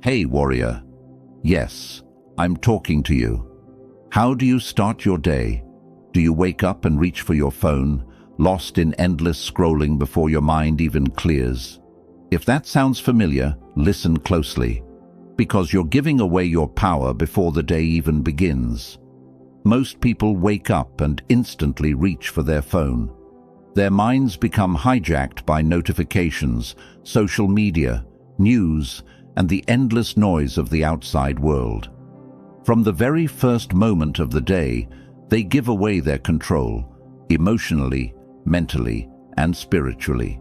Hey, warrior. Yes, I'm talking to you. How do you start your day? Do you wake up and reach for your phone, lost in endless scrolling before your mind even clears? If that sounds familiar, listen closely, because you're giving away your power before the day even begins. Most people wake up and instantly reach for their phone. Their minds become hijacked by notifications, social media, news, and the endless noise of the outside world. From the very first moment of the day, they give away their control, emotionally, mentally, and spiritually.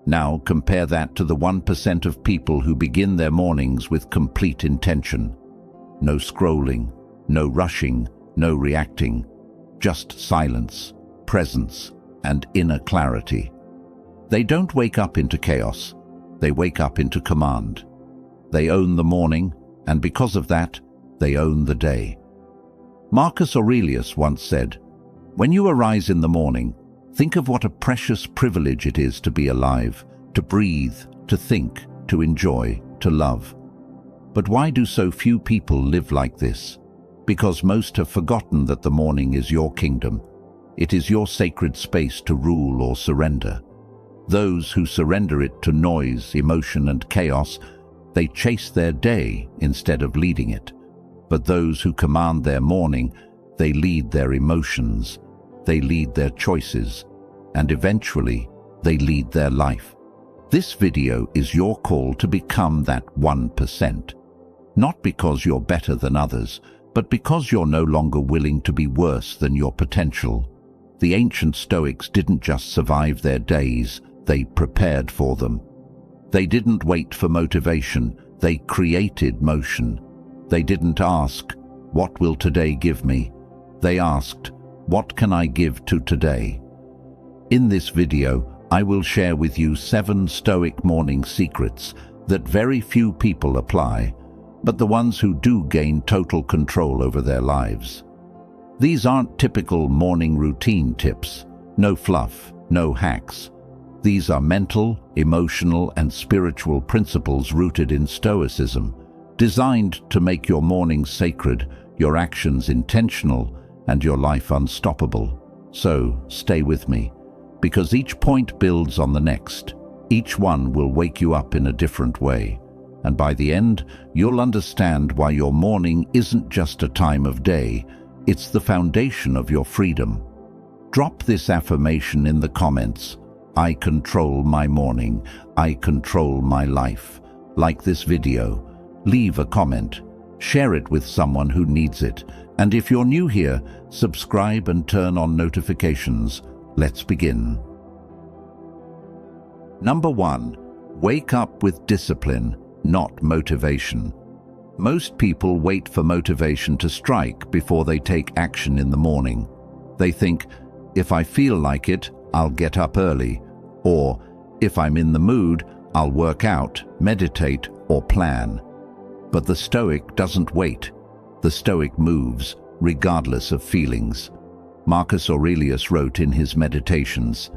Now compare that to the 1% of people who begin their mornings with complete intention. No scrolling, no rushing, no reacting, just silence, presence, and inner clarity. They don't wake up into chaos, they wake up into command. They own the morning, and because of that, they own the day. Marcus Aurelius once said, "When you arise in the morning, think of what a precious privilege it is to be alive, to breathe, to think, to enjoy, to love." But why do so few people live like this? Because most have forgotten that the morning is your kingdom. It is your sacred space to rule or surrender. Those who surrender it to noise, emotion, and chaos, they chase their day instead of leading it. But those who command their morning, they lead their emotions, they lead their choices, and eventually they lead their life. This video is your call to become that 1%. Not because you're better than others, but because you're no longer willing to be worse than your potential. The ancient Stoics didn't just survive their days, they prepared for them. They didn't wait for motivation, they created motion. They didn't ask, "What will today give me?" They asked, "What can I give to today?" In this video, I will share with you 7 Stoic morning secrets that very few people apply, but the ones who do gain total control over their lives. These aren't typical morning routine tips, no fluff, no hacks. These are mental, emotional, and spiritual principles rooted in Stoicism, designed to make your mornings sacred, your actions intentional, and your life unstoppable. So, stay with me, because each point builds on the next. Each one will wake you up in a different way, and by the end, you'll understand why your morning isn't just a time of day, it's the foundation of your freedom. Drop this affirmation in the comments. I control my morning. I control my life. Like this video, leave a comment, share it with someone who needs it, and if you're new here, subscribe and turn on notifications. Let's begin. Number 1. Wake up with discipline, not motivation. Most people wait for motivation to strike before they take action in the morning. They think, if I feel like it, I'll get up early, or if I'm in the mood, I'll work out, meditate, or plan. But the Stoic doesn't wait. The Stoic moves, regardless of feelings. Marcus Aurelius wrote in his Meditations,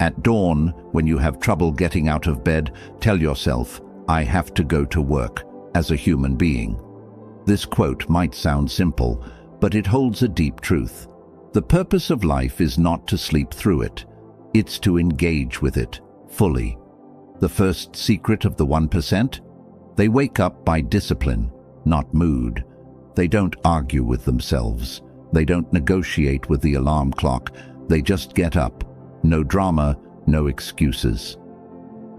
"At dawn, when you have trouble getting out of bed, tell yourself, I have to go to work, as a human being." This quote might sound simple, but it holds a deep truth. The purpose of life is not to sleep through it. It's to engage with it, fully. The first secret of the 1%? They wake up by discipline, not mood. They don't argue with themselves. They don't negotiate with the alarm clock. They just get up. No drama, no excuses.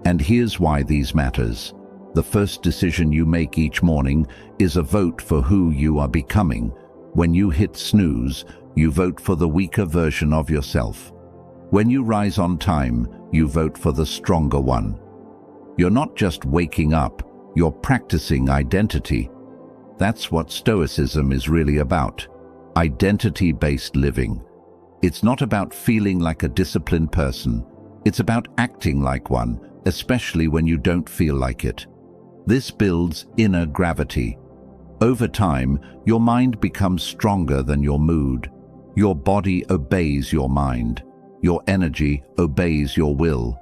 And here's why these matters. The first decision you make each morning is a vote for who you are becoming. When you hit snooze, you vote for the weaker version of yourself. When you rise on time, you vote for the stronger one. You're not just waking up, you're practicing identity. That's what Stoicism is really about. Identity-based living. It's not about feeling like a disciplined person. It's about acting like one, especially when you don't feel like it. This builds inner gravity. Over time, your mind becomes stronger than your mood. Your body obeys your mind. Your energy obeys your will.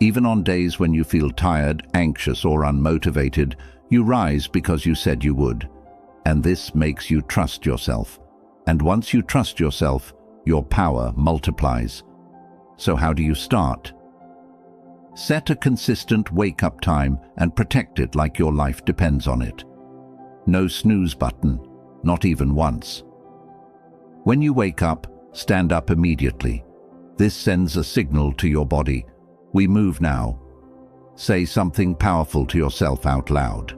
Even on days when you feel tired, anxious, or unmotivated, you rise because you said you would. And this makes you trust yourself. And once you trust yourself, your power multiplies. So how do you start? Set a consistent wake-up time and protect it like your life depends on it. No snooze button, not even once. When you wake up, stand up immediately. This sends a signal to your body. We move now. Say something powerful to yourself out loud.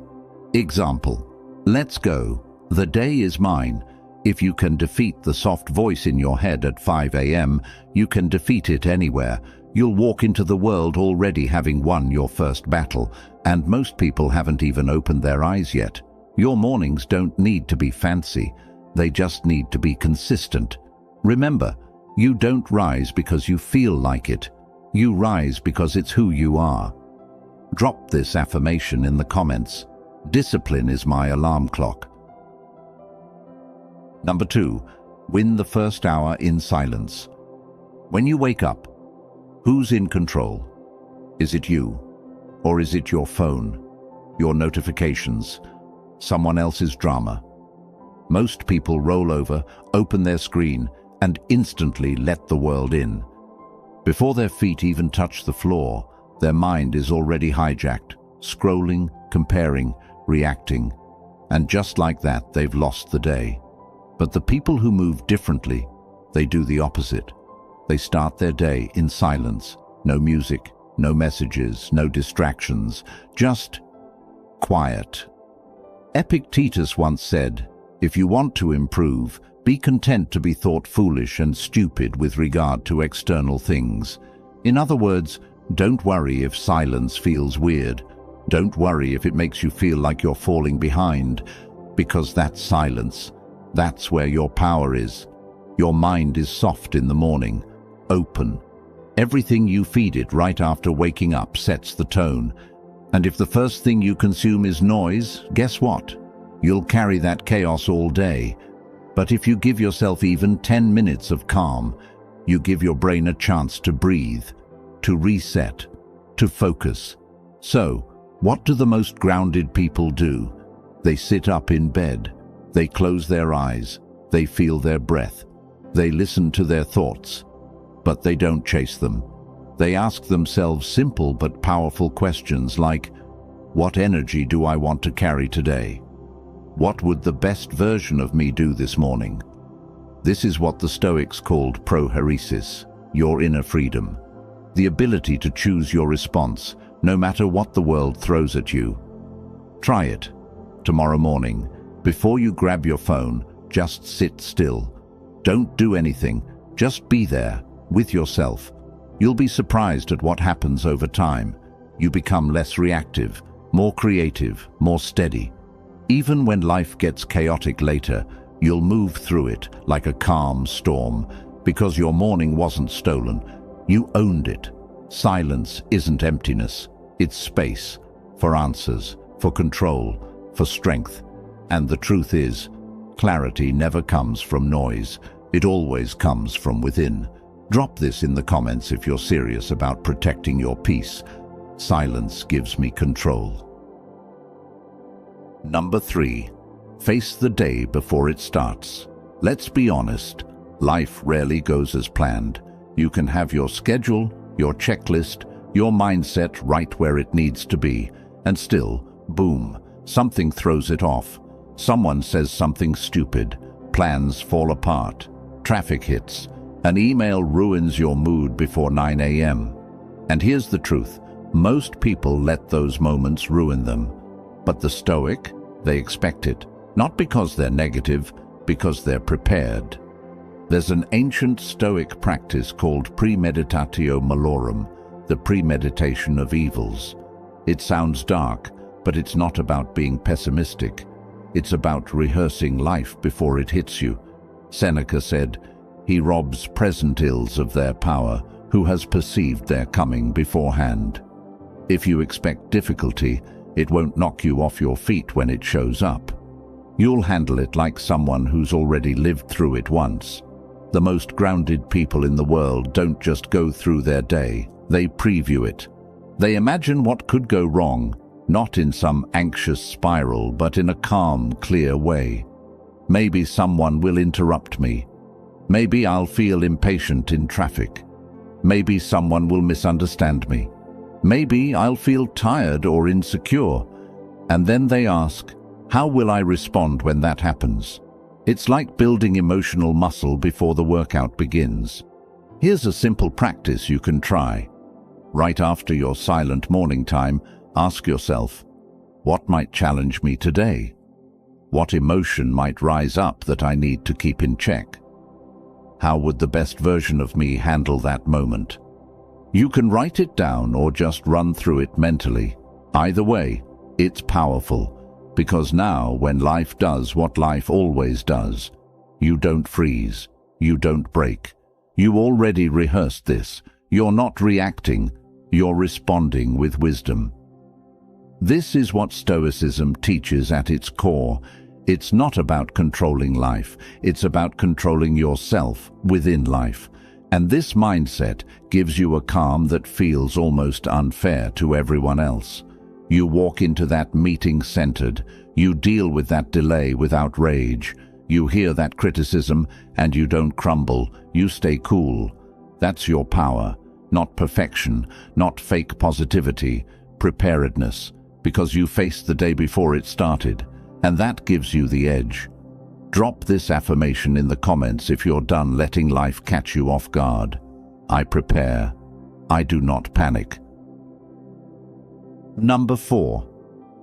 Example: let's go. The day is mine. If you can defeat the soft voice in your head at 5 a.m., you can defeat it anywhere. You'll walk into the world already having won your first battle, and most people haven't even opened their eyes yet. Your mornings don't need to be fancy. They just need to be consistent. Remember, you don't rise because you feel like it. You rise because it's who you are. Drop this affirmation in the comments. Discipline is my alarm clock. Number 2, win the first hour in silence. When you wake up, who's in control? Is it you? Or is it your phone, your notifications, someone else's drama? Most people roll over, open their screen, and instantly let the world in. Before their feet even touch the floor, their mind is already hijacked, scrolling, comparing, reacting. And just like that, they've lost the day. But the people who move differently, they do the opposite. They start their day in silence. No music, no messages, no distractions, just quiet. Epictetus once said, "If you want to improve, be content to be thought foolish and stupid with regard to external things." In other words, don't worry if silence feels weird. Don't worry if it makes you feel like you're falling behind, because that's silence. That's where your power is. Your mind is soft in the morning, open. Everything you feed it right after waking up sets the tone. And if the first thing you consume is noise, guess what? You'll carry that chaos all day. But if you give yourself even 10 minutes of calm, you give your brain a chance to breathe, to reset, to focus. So, what do the most grounded people do? They sit up in bed. They close their eyes, they feel their breath, they listen to their thoughts, but they don't chase them. They ask themselves simple but powerful questions like, what energy do I want to carry today? What would the best version of me do this morning? This is what the Stoics called prohairesis, your inner freedom, the ability to choose your response, no matter what the world throws at you. Try it tomorrow morning. Before you grab your phone, just sit still. Don't do anything, just be there, with yourself. You'll be surprised at what happens over time. You become less reactive, more creative, more steady. Even when life gets chaotic later, you'll move through it like a calm storm, because your morning wasn't stolen. You owned it. Silence isn't emptiness, it's space, for answers, for control, for strength. And the truth is, clarity never comes from noise. It always comes from within. Drop this in the comments if you're serious about protecting your peace. Silence gives me control. Number 3, face the day before it starts. Let's be honest, life rarely goes as planned. You can have your schedule, your checklist, your mindset right where it needs to be, and still, boom, something throws it off. Someone says something stupid, plans fall apart, traffic hits, an email ruins your mood before 9 a.m. And here's the truth, most people let those moments ruin them. But the Stoic, they expect it, not because they're negative, because they're prepared. There's an ancient Stoic practice called premeditatio malorum, the premeditation of evils. It sounds dark, but it's not about being pessimistic. It's about rehearsing life before it hits you. Seneca said, "He robs present ills of their power, who has perceived their coming beforehand." If you expect difficulty, it won't knock you off your feet when it shows up. You'll handle it like someone who's already lived through it once. The most grounded people in the world don't just go through their day, they preview it. They imagine what could go wrong, not in some anxious spiral, but in a calm, clear way. Maybe someone will interrupt me. Maybe I'll feel impatient in traffic. Maybe someone will misunderstand me. Maybe I'll feel tired or insecure. And then they ask, how will I respond when that happens? It's like building emotional muscle before the workout begins. Here's a simple practice you can try. Right after your silent morning time, ask yourself, what might challenge me today? What emotion might rise up that I need to keep in check? How would the best version of me handle that moment? You can write it down or just run through it mentally. Either way, it's powerful, because now when life does what life always does, you don't freeze, you don't break. You already rehearsed this. You're not reacting, you're responding with wisdom. This is what Stoicism teaches at its core. It's not about controlling life, it's about controlling yourself within life. And this mindset gives you a calm that feels almost unfair to everyone else. You walk into that meeting centered, you deal with that delay without rage, you hear that criticism and you don't crumble, you stay cool. That's your power, not perfection, not fake positivity, preparedness, because you faced the day before it started, and that gives you the edge. Drop this affirmation in the comments if you're done letting life catch you off guard. I prepare. I do not panic. Number 4.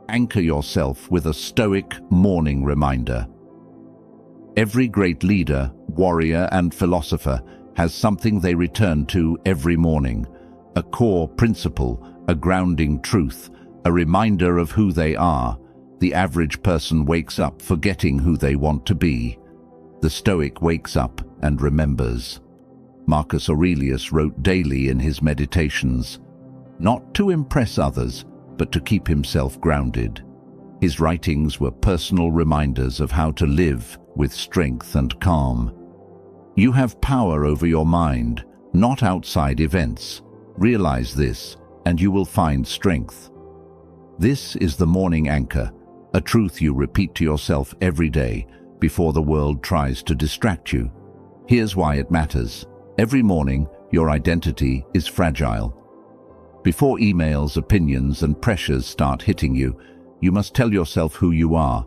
Anchor yourself with a Stoic morning reminder. Every great leader, warrior, and philosopher has something they return to every morning, a core principle, a grounding truth, a reminder of who they are. The average person wakes up forgetting who they want to be. The Stoic wakes up and remembers. Marcus Aurelius wrote daily in his meditations, not to impress others, but to keep himself grounded. His writings were personal reminders of how to live with strength and calm. You have power over your mind, not outside events. Realize this, and you will find strength. This is the morning anchor, a truth you repeat to yourself every day before the world tries to distract you. Here's why it matters. Every morning, your identity is fragile. Before emails, opinions, and pressures start hitting you, you must tell yourself who you are,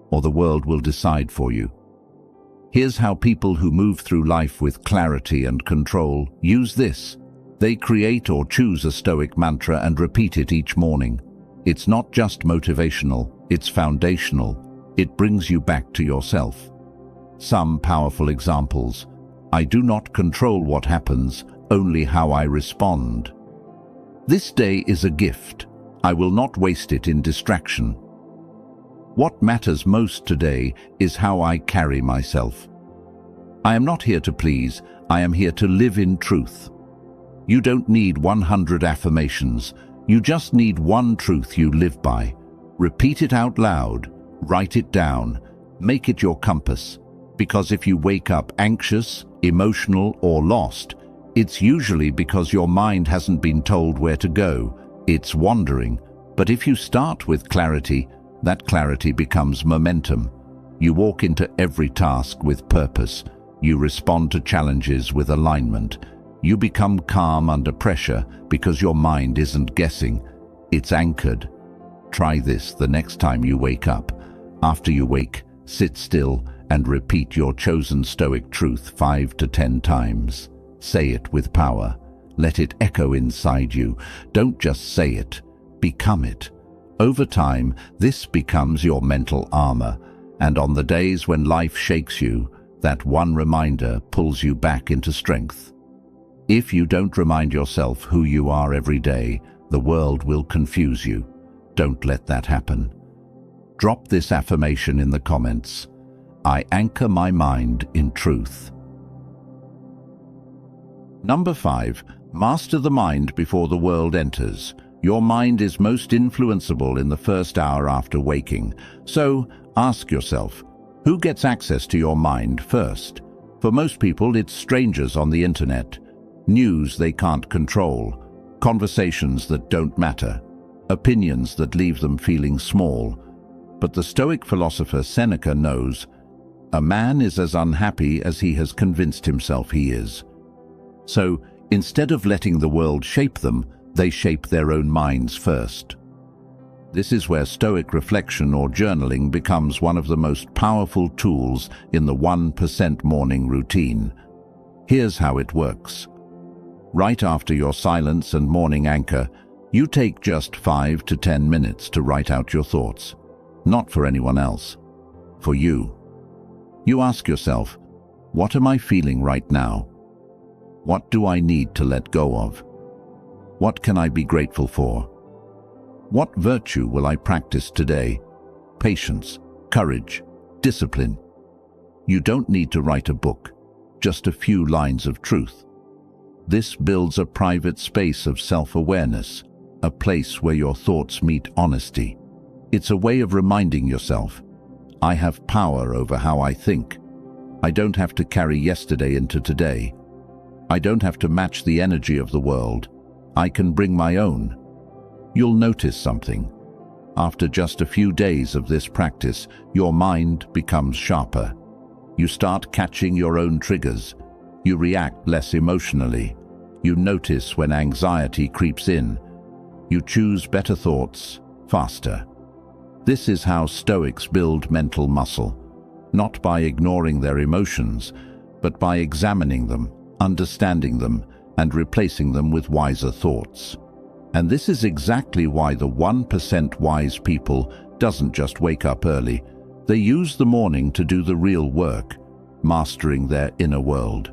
or the world will decide for you. Here's how people who move through life with clarity and control use this. They create or choose a Stoic mantra and repeat it each morning. It's not just motivational, it's foundational. It brings you back to yourself. Some powerful examples. I do not control what happens, only how I respond. This day is a gift. I will not waste it in distraction. What matters most today is how I carry myself. I am not here to please, I am here to live in truth. You don't need 100 affirmations, you just need one truth you live by. Repeat it out loud, write it down, make it your compass. Because if you wake up anxious, emotional, or lost, it's usually because your mind hasn't been told where to go. It's wandering. But if you start with clarity, that clarity becomes momentum. You walk into every task with purpose. You respond to challenges with alignment. You become calm under pressure because your mind isn't guessing. It's anchored. Try this the next time you wake up. After you wake, sit still and repeat your chosen Stoic truth 5 to 10 times. Say it with power. Let it echo inside you. Don't just say it, become it. Over time, this becomes your mental armor, and on the days when life shakes you, that one reminder pulls you back into strength. If you don't remind yourself who you are every day, the world will confuse you. Don't let that happen. Drop this affirmation in the comments. I anchor my mind in truth. Number 5. Master the mind before the world enters. Your mind is most influenceable in the first hour after waking. So, ask yourself, who gets access to your mind first? For most people, it's strangers on the internet. News they can't control. conversations that don't matter, opinions that leave them feeling small. But the Stoic philosopher Seneca knows a man is as unhappy as he has convinced himself he is. So, instead of letting the world shape them, they shape their own minds first. This is where Stoic reflection or journaling becomes one of the most powerful tools in the 1% morning routine. Here's how it works. Right after your silence and morning anchor, you take just 5 to 10 minutes to write out your thoughts. Not for anyone else, for you. You ask yourself, what am I feeling right now? What do I need to let go of? What can I be grateful for? What virtue will I practice today? Patience, courage, discipline. You don't need to write a book, just a few lines of truth. This builds a private space of self-awareness, a place where your thoughts meet honesty. It's a way of reminding yourself, I have power over how I think. I don't have to carry yesterday into today. I don't have to match the energy of the world. I can bring my own. You'll notice something. After just a few days of this practice, your mind becomes sharper. You start catching your own triggers. You react less emotionally. You notice when anxiety creeps in. You choose better thoughts faster. This is how Stoics build mental muscle, not by ignoring their emotions, but by examining them, understanding them, and replacing them with wiser thoughts. And this is exactly why the 1% wise people doesn't just wake up early. They use the morning to do the real work, mastering their inner world.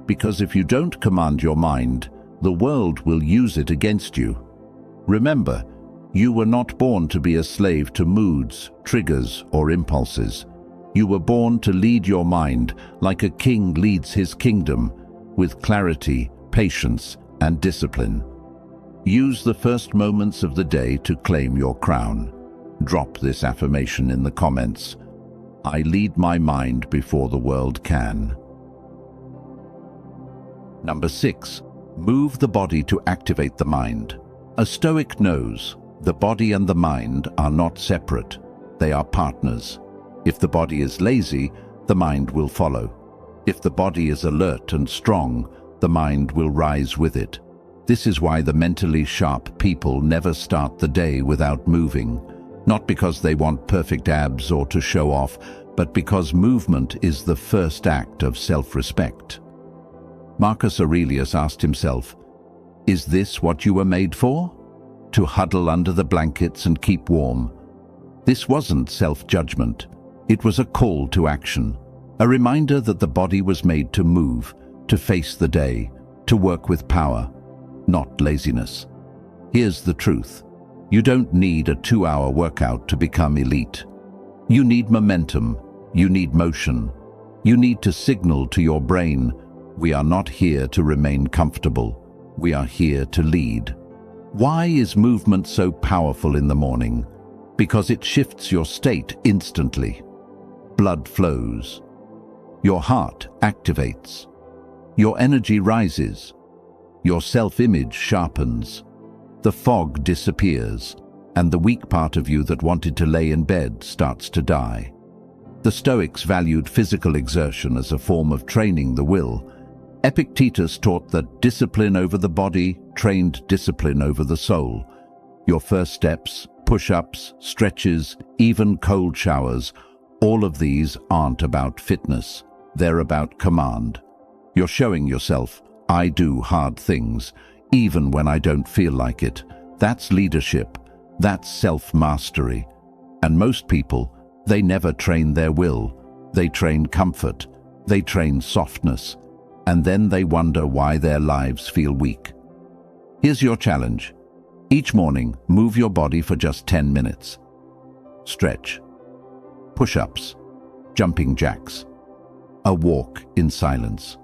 Because if you don't command your mind, the world will use it against you. Remember, you were not born to be a slave to moods, triggers, or impulses. You were born to lead your mind like a king leads his kingdom, with clarity, patience, and discipline. Use the first moments of the day to claim your crown. Drop this affirmation in the comments. I lead my mind before the world can. Number 6. Move the body to activate the mind. A Stoic knows the body and the mind are not separate. They are partners. If the body is lazy, the mind will follow. If the body is alert and strong, the mind will rise with it. This is why the mentally sharp people never start the day without moving. Not because they want perfect abs or to show off, but because movement is the first act of self-respect. Marcus Aurelius asked himself, "Is this what you were made for? To huddle under the blankets and keep warm?" This wasn't self-judgment. It was a call to action, a reminder that the body was made to move, to face the day, to work with power, not laziness. Here's the truth. You don't need a 2-hour workout to become elite. You need momentum. You need motion. You need to signal to your brain, we are not here to remain comfortable. We are here to lead. Why is movement so powerful in the morning? Because it shifts your state instantly. Blood flows. Your heart activates. Your energy rises. Your self-image sharpens. The fog disappears, and the weak part of you that wanted to lay in bed starts to die. The Stoics valued physical exertion as a form of training the will. Epictetus taught that discipline over the body trained discipline over the soul. Your first steps, push-ups, stretches, even cold showers, all of these aren't about fitness. They're about command. You're showing yourself, I do hard things, even when I don't feel like it. That's leadership. That's self-mastery. And most people, they never train their will. They train comfort. They train softness. And then they wonder why their lives feel weak. Here's your challenge. Each morning, move your body for just 10 minutes. Stretch. Push-ups. Jumping jacks. A walk in silence.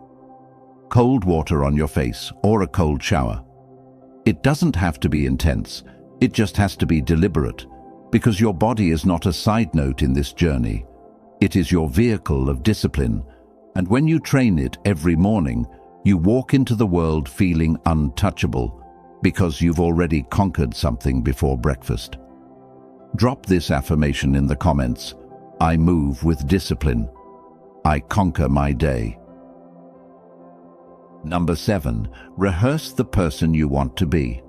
Cold water on your face or a cold shower. It doesn't have to be intense. It just has to be deliberate, because your body is not a side note in this journey. It is your vehicle of discipline, and when you train it every morning, you walk into the world feeling untouchable. Because you've already conquered something before breakfast. Drop this affirmation in the comments. I move with discipline. I conquer my day. Number 7. Rehearse the person you want to be.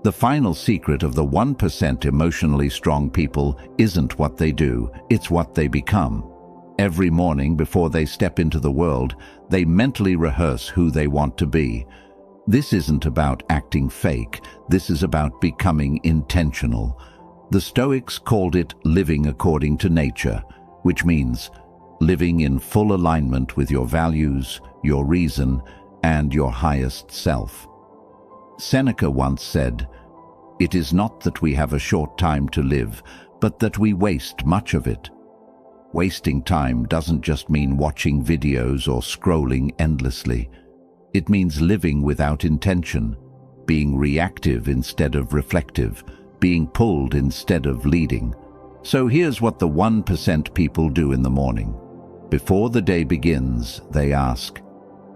The final secret of the 1% emotionally strong people isn't what they do, it's what they become. Every morning before they step into the world, they mentally rehearse who they want to be. This isn't about acting fake, this is about becoming intentional. The Stoics called it living according to nature, which means living in full alignment with your values, your reason, and your highest self. Seneca once said, "It is not that we have a short time to live, but that we waste much of it." Wasting time doesn't just mean watching videos or scrolling endlessly. It means living without intention, being reactive instead of reflective, being pulled instead of leading. So here's what the 1% people do in the morning. Before the day begins, they ask,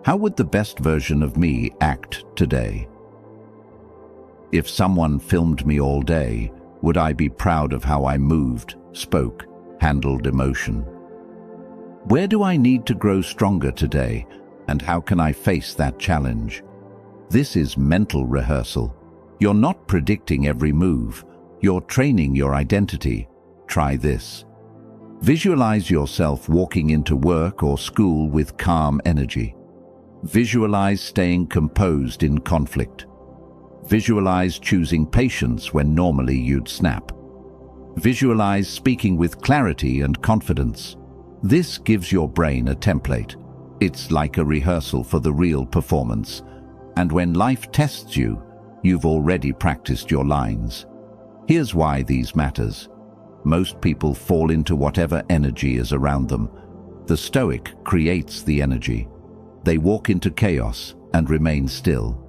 how would the best version of me act today? If someone filmed me all day, would I be proud of how I moved, spoke, handled emotion? Where do I need to grow stronger today, and how can I face that challenge? This is mental rehearsal. You're not predicting every move. You're training your identity. Try this. Visualize yourself walking into work or school with calm energy. Visualize staying composed in conflict. Visualize choosing patience when normally you'd snap. Visualize speaking with clarity and confidence. This gives your brain a template. It's like a rehearsal for the real performance. And when life tests you, you've already practiced your lines. Here's why these matters. Most people fall into whatever energy is around them. The Stoic creates the energy. They walk into chaos and remain still.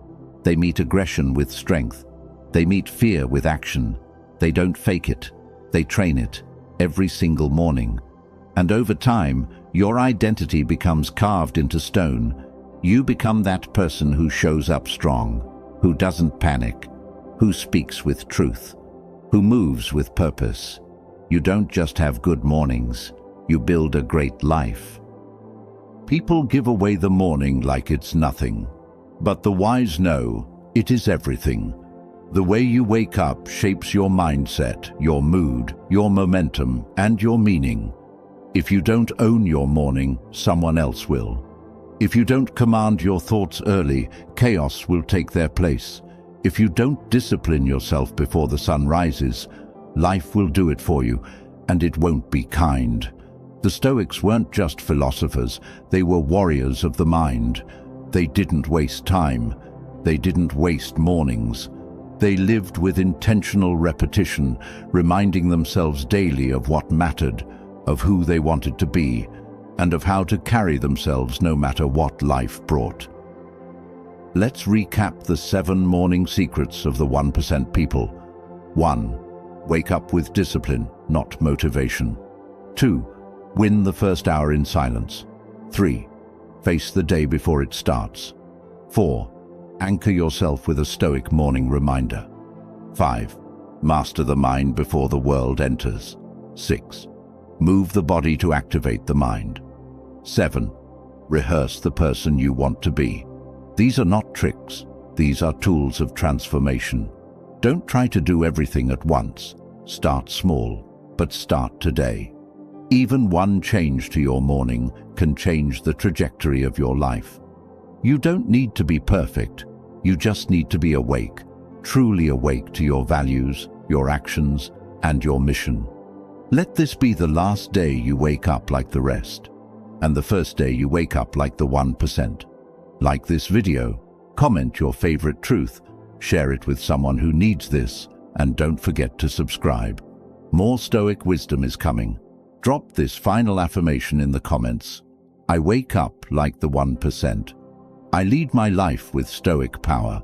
They meet aggression with strength. They meet fear with action. They don't fake it. They train it every single morning. And over time, your identity becomes carved into stone. You become that person who shows up strong, who doesn't panic, who speaks with truth, who moves with purpose. You don't just have good mornings, you build a great life. People give away the morning like it's nothing, but the wise know it is everything. The way you wake up shapes your mindset, your mood, your momentum, and your meaning. If you don't own your morning, someone else will. If you don't command your thoughts early, chaos will take their place. If you don't discipline yourself before the sun rises, life will do it for you, and it won't be kind. The Stoics weren't just philosophers, they were warriors of the mind. They didn't waste time. They didn't waste mornings. They lived with intentional repetition, reminding themselves daily of what mattered, of who they wanted to be, and of how to carry themselves no matter what life brought. Let's recap the 7 morning secrets of the 1% people. 1. Wake up with discipline, not motivation. 2. Win the first hour in silence. 3. Face the day before it starts. 4. Anchor yourself with a Stoic morning reminder. 5. Master the mind before the world enters. 6. Move the body to activate the mind. 7. Rehearse the person you want to be. These are not tricks. These are tools of transformation. Don't try to do everything at once. Start small, but start today. Even one change to your morning can change the trajectory of your life. You don't need to be perfect. You just need to be awake, truly awake to your values, your actions, and your mission. Let this be the last day you wake up like the rest, and the first day you wake up like the 1%. Like this video, comment your favorite truth, share it with someone who needs this, and don't forget to subscribe. More Stoic wisdom is coming. Drop this final affirmation in the comments. I wake up like the 1%. I lead my life with Stoic power.